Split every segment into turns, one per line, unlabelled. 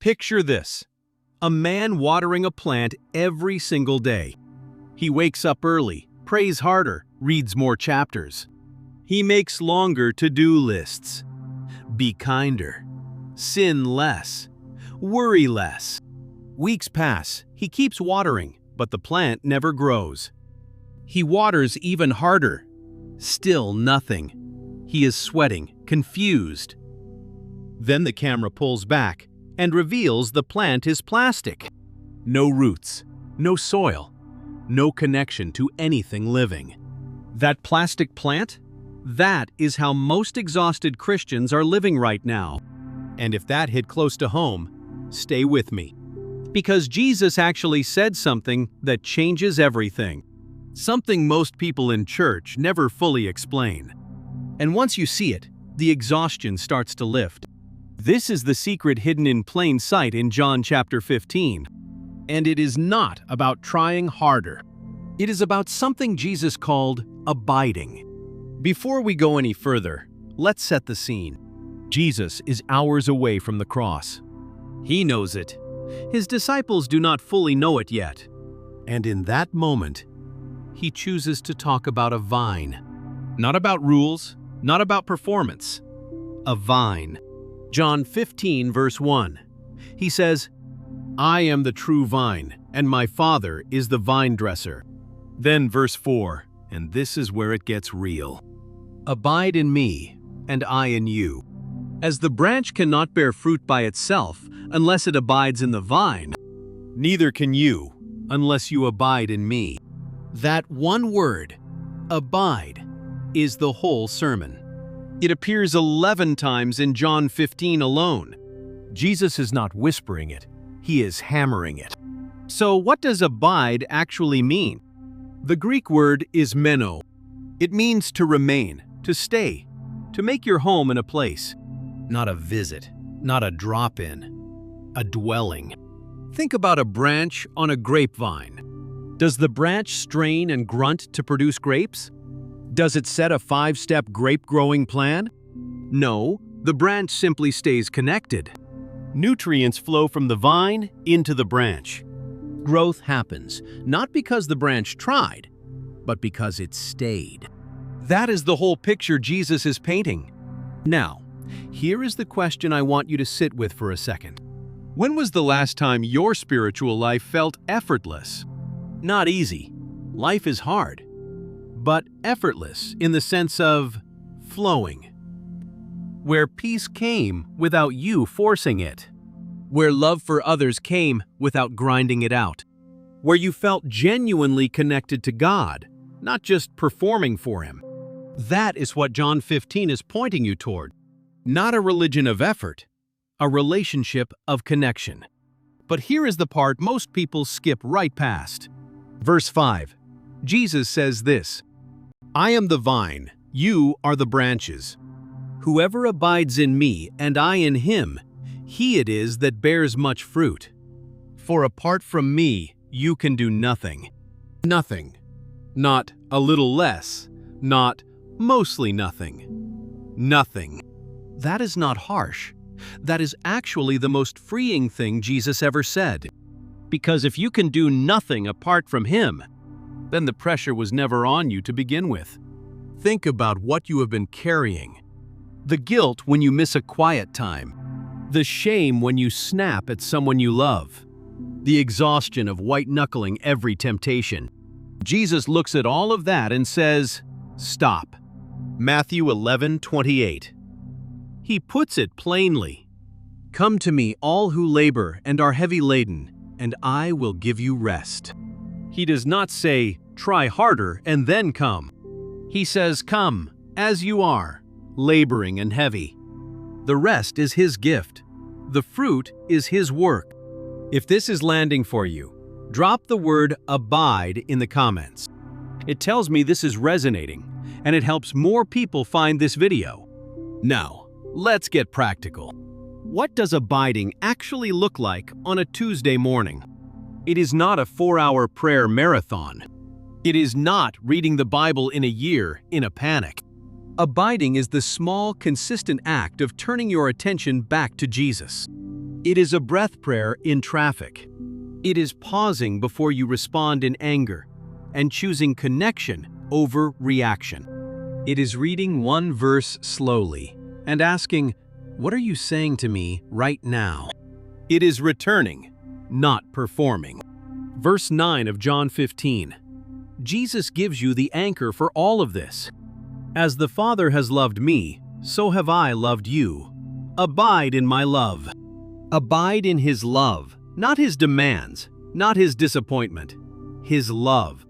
Picture this: a man watering a plant every single day. He wakes up early, prays harder, reads more chapters. He makes longer to-do lists. Be kinder. Sin less. Worry less. Weeks pass. He keeps watering, but the plant never grows. He waters even harder. Still nothing. He is sweating, confused. Then the camera pulls back and reveals the plant is plastic. No roots, no soil, no connection to anything living. That plastic plant? That is how most exhausted Christians are living right now. And if that hit close to home, stay with me. Because Jesus actually said something that changes everything. Something most people in church never fully explain. And once you see it, the exhaustion starts to lift. This is the secret hidden in plain sight in John chapter 15. And it is not about trying harder. It is about something Jesus called abiding. Before we go any further, let's set the scene. Jesus is hours away from the cross. He knows it. His disciples do not fully know it yet. And in that moment, he chooses to talk about a vine. Not about rules, not about performance. A vine. John 15, verse 1. He says, "I am the true vine, and my Father is the vine dresser." Then verse 4, and this is where it gets real. "Abide in me, and I in you. As the branch cannot bear fruit by itself unless it abides in the vine, neither can you unless you abide in me." That one word, abide, is the whole sermon. It appears 11 times in John 15 alone. Jesus is not whispering it, he is hammering it. So what does abide actually mean? The Greek word is menō. It means to remain, to stay, to make your home in a place. Not a visit, not a drop-in, a dwelling. Think about a branch on a grapevine. Does the branch strain and grunt to produce grapes? Does it set a 5-step grape-growing plan? No, the branch simply stays connected. Nutrients flow from the vine into the branch. Growth happens, not because the branch tried, but because it stayed. That is the whole picture Jesus is painting. Now, here is the question I want you to sit with for a second. When was the last time your spiritual life felt effortless? Not easy. Life is hard. But effortless in the sense of flowing. Where peace came without you forcing it. Where love for others came without grinding it out. Where you felt genuinely connected to God, not just performing for Him. That is what John 15 is pointing you toward. Not a religion of effort, a relationship of connection. But here is the part most people skip right past. Verse 5. Jesus says this, "I am the vine, you are the branches. Whoever abides in me and I in him, he it is that bears much fruit. For apart from me, you can do nothing." Nothing. Not a little less. Not mostly nothing. Nothing. That is not harsh. That is actually the most freeing thing Jesus ever said. Because if you can do nothing apart from Him, then the pressure was never on you to begin with. Think about what you have been carrying. The guilt when you miss a quiet time. The shame when you snap at someone you love. The exhaustion of white-knuckling every temptation. Jesus looks at all of that and says, "Stop." Matthew 11:28. He puts it plainly. "Come to me, all who labor and are heavy laden, and I will give you rest." He does not say, "Try harder and then come." He says, "Come, as you are, laboring and heavy." The rest is His gift. The fruit is His work. If this is landing for you, drop the word abide in the comments. It tells me this is resonating, and it helps more people find this video. Now, let's get practical. What does abiding actually look like on a Tuesday morning? It is not a 4-hour prayer marathon. It is not reading the Bible in a year in a panic. Abiding is the small, consistent act of turning your attention back to Jesus. It is a breath prayer in traffic. It is pausing before you respond in anger and choosing connection over reaction. It is reading one verse slowly and asking, "What are you saying to me right now?" It is returning, not performing. Verse 9 of John 15. Jesus gives you the anchor for all of this. As the Father has loved me, so have I loved you. Abide in my love. Abide in His love, not His demands, not His disappointment, His love.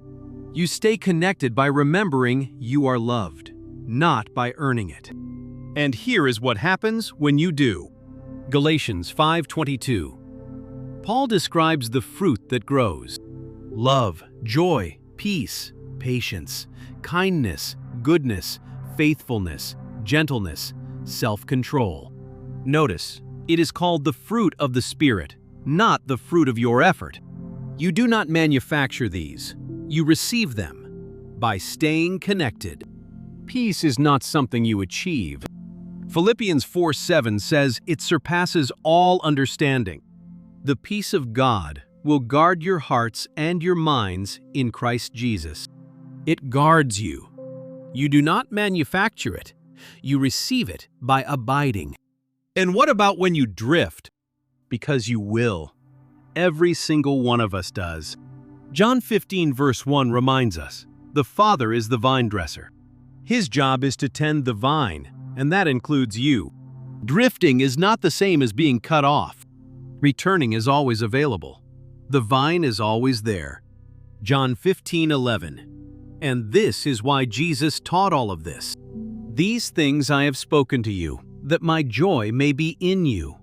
You stay connected by remembering you are loved, not by earning it. And here is what happens when you do. Galatians 5:22. Paul describes the fruit that grows: love, joy, peace, patience, kindness, goodness, faithfulness, gentleness, self-control. Notice, it is called the fruit of the Spirit, not the fruit of your effort. You do not manufacture these. You receive them by staying connected. Peace is not something you achieve. Philippians 4:7 says it surpasses all understanding. The peace of God will guard your hearts and your minds in Christ Jesus. It guards you. You do not manufacture it. You receive it by abiding. And what about when you drift? Because you will. Every single one of us does. John 15 verse 1 reminds us, the Father is the vine dresser. His job is to tend the vine, and that includes you. Drifting is not the same as being cut off. Returning is always available. The vine is always there. John 15:11. And this is why Jesus taught all of this. These things I have spoken to you, that my joy may be in you,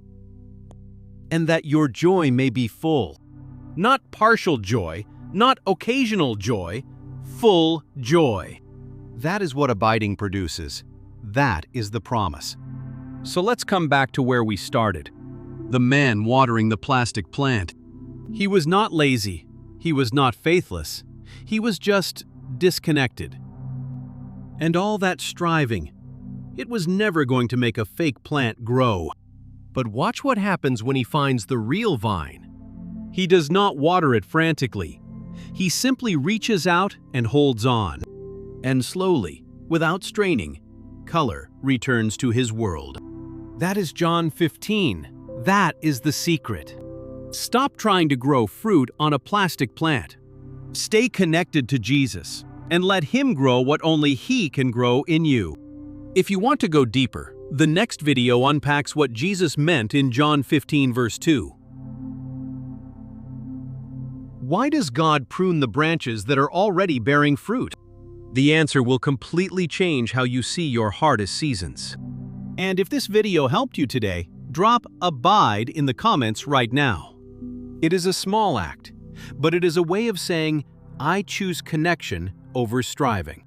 and that your joy may be full. Not partial joy, not occasional joy, full joy. That is what abiding produces. That is the promise. So let's come back to where we started. The man watering the plastic plant. He was not lazy. He was not faithless. He was just disconnected. And all that striving, it was never going to make a fake plant grow. But watch what happens when he finds the real vine. He does not water it frantically. He simply reaches out and holds on. And slowly, without straining, color returns to his world. That is John 15. That is the secret. Stop trying to grow fruit on a plastic plant. Stay connected to Jesus and let Him grow what only He can grow in you. If you want to go deeper, the next video unpacks what Jesus meant in John 15 verse 2. Why does God prune the branches that are already bearing fruit? The answer will completely change how you see your hardest seasons. And if this video helped you today, drop "abide" in the comments right now. It is a small act, but it is a way of saying, I choose connection over striving.